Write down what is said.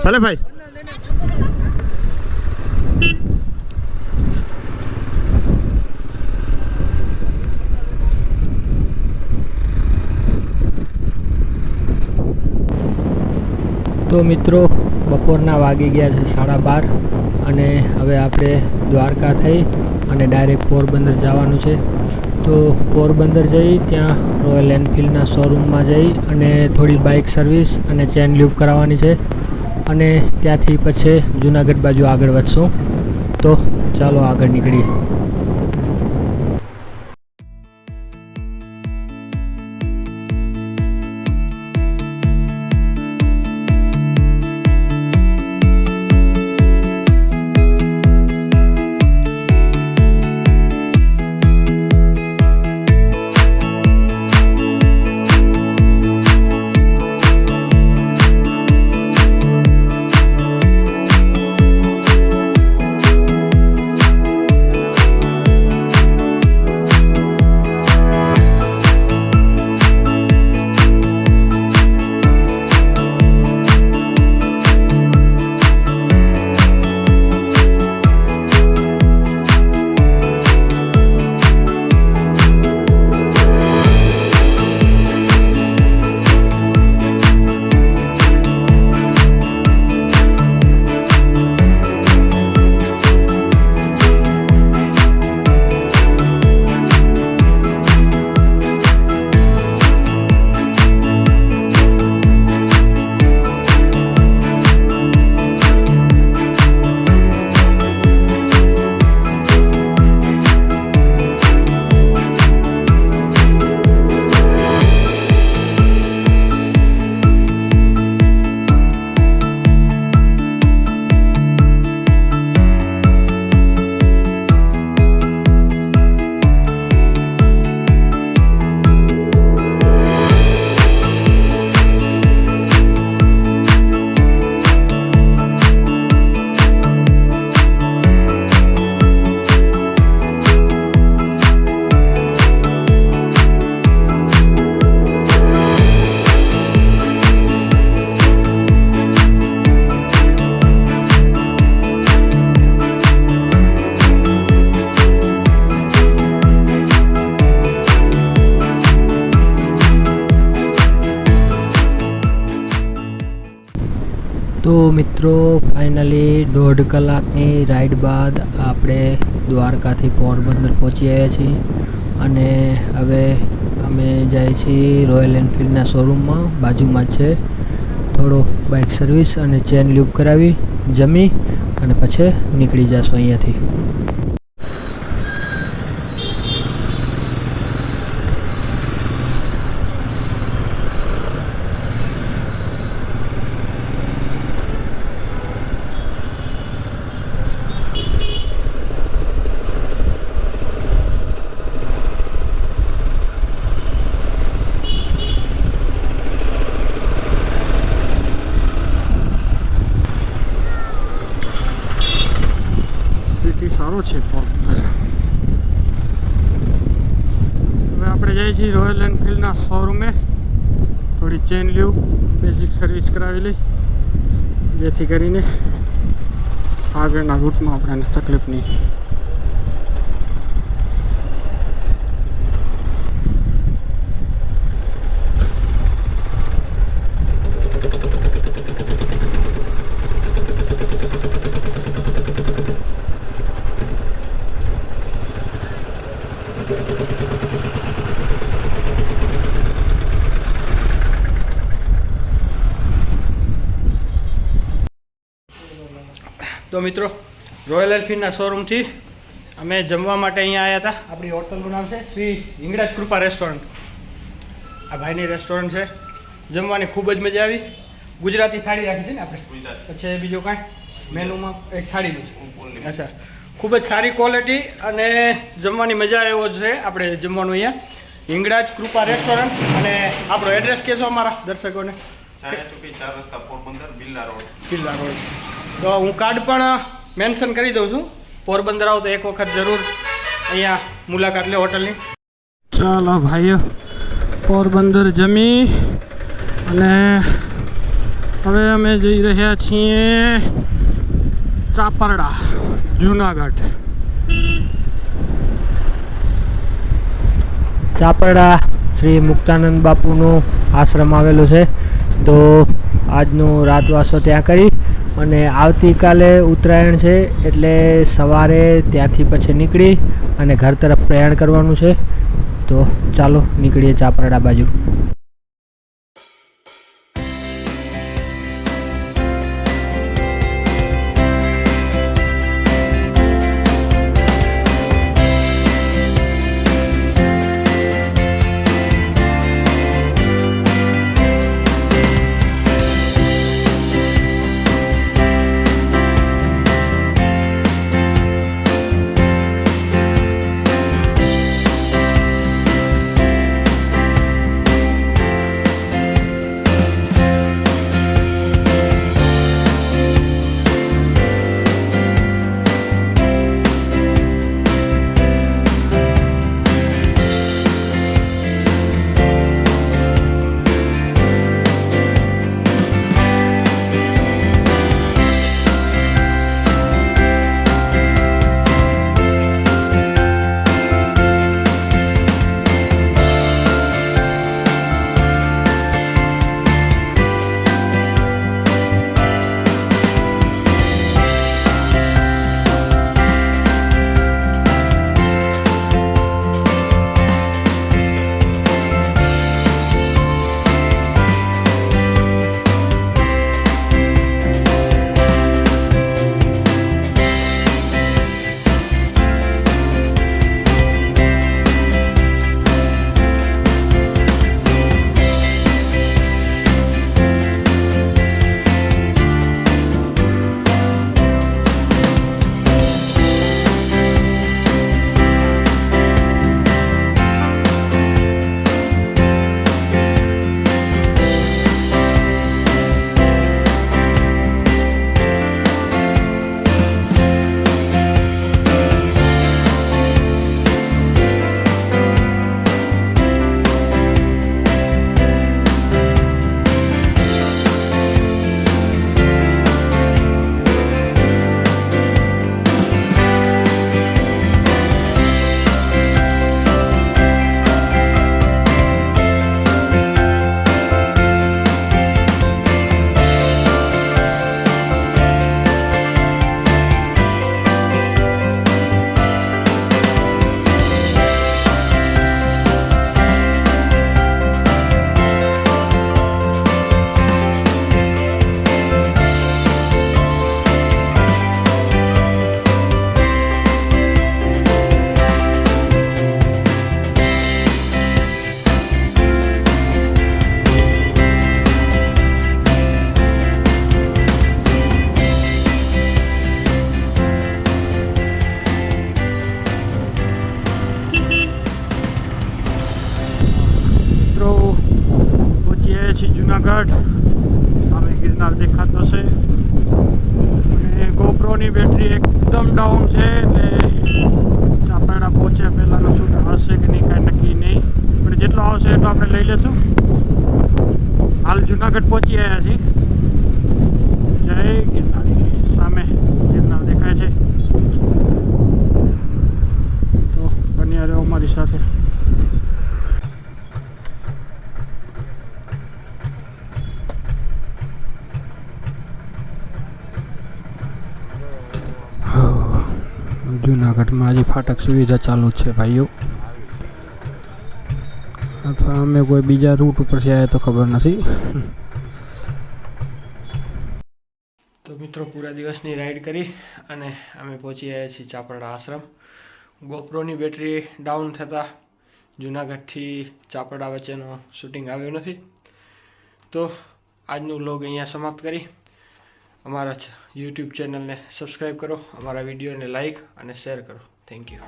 ભલે ભાઈ. તો મિત્રો બપોરના વાગી ગયા છે 12:30 અને હવે આપણે દ્વારકા થઈ અને ડાયરેક્ટ પોરબંદર જવાનું છે. તો પોરબંદર જઈ ત્યાં રોયલ એનફિલ્ડના શોરૂમમાં જઈ અને થોડી બાઇક સર્વિસ અને ચેન લ્યુબ કરાવવાની છે અને ત્યાંથી પછી જૂનાગઢ બાજુ આગળ વધશું. તો ચાલો આગળ નીકળીએ. તો મિત્રો ફાઇનલી 1.5 કલાકની રાઈડ બાદ આપણે દ્વારકાથી પોરબંદર પહોંચી આવ્યા છીએ અને હવે અમે જઈએ છીએ રોયલ એનફિલ્ડના શોરૂમમાં. બાજુમાં જ છે. થોડો બાઇક સર્વિસ અને ચેન લ્યુબ કરાવી જમી અને પછી નીકળી જશું અહીંયાથી. સારો છે પોરબંદર. હવે આપણે જઈએ છીએ રોયલ એનફિલ્ડના શોરૂમે. થોડી ચેન લ્યુબ બેઝિક સર્વિસ કરાવી લઈ જેથી કરીને આગળના રૂટમાં આપણને તકલીફ નહીં. તો મિત્રો રોયલ એનફિલ્ડના શોરૂમથી અમે જમવા માટે અહીંયા આવ્યા હતા. આપણી હોટલનું નામ છે શ્રી હિંગળાજ કૃપા રેસ્ટોરન્ટ. આ ભાઈની રેસ્ટોરન્ટ છે. જમવાની ખૂબ જ મજા આવી. ગુજરાતી થાળી રાખી છે ને આપણે, પછી બીજું કાંઈ મેનુમાં એક થાળીનું છે. અચ્છા, ખૂબ જ સારી ક્વોલિટી અને જમવાની મજા એવો છે. આપણે જમવાનું અહીંયા હિંગળાજ કૃપા રેસ્ટોરન્ટ. અને આપણો એડ્રેસ કહેશો અમારા દર્શકોને? 4 રસ્તા પોરબંદર, બિલ્લા રોડ. તો હું કાર્ડ પણ મેન્શન કરી દઉં છું. પોરબંદર આવો તો એક વખત જરૂર અહીંયા મુલાકાત લે હોટલની. ચાલો ભાઈઓ, પોરબંદર જમી અને હવે અમે જઈ રહ્યા છીએ ચાપરડા જુનાગઢ. ચાપરડા શ્રી મુક્તાનંદ બાપુનો આશ્રમ આવેલો છે. તો આજનો રાતવાસો ત્યાં કરી અને આવતીકાલે ઉત્તરાયણ છે એટલે સવારે ત્યાંથી પછી નીકળી અને ઘર તરફ પ્રયાણ કરવાનું છે. તો ચાલો નીકળીએ ચાપરડા બાજુ. જુનાગઢ સામે ગિરનાર દેખાતો છે અને ગોપ્રોની બેટરી એકદમ ડાઉન છે એટલે ચાપરડા પહોંચ્યા પહેલાંનો શૂટ હશે કે નહીં કાંઈ નક્કી નહીં, પણ જેટલો આવશે એટલો આપણે લઈ લેશું. હાલ જુનાગઢ પહોંચી આવ્યા છીએ. જય ગિરનારી. સામે ગિરનાર દેખાય છે તો બન્યા રહ્યો અમારી સાથે. જુનાગઢમાં હજી ફાટક સુવિધા ચાલુ જ છે ભાઈઓ, અથવા અમે કોઈ બીજા રૂટ ઉપરથી આવ્યા તો ખબર નથી. તો મિત્રો પૂરા દિવસની રાઈડ કરી અને અમે પહોંચી આવ્યા છીએ ચાપરડા આશ્રમ. ગોપ્રોની બેટરી ડાઉન થતાં જુનાગઢથી ચાપરડા વચ્ચેનો શૂટિંગ આવ્યો નથી. તો આજનું વ્લોગ અહીંયા સમાપ્ત કરી. અમારા યુટ્યુબ ચેનલને સબસ્ક્રાઈબ કરો, અમારા વિડીયોને લાઈક અને શેર કરો. Thank you.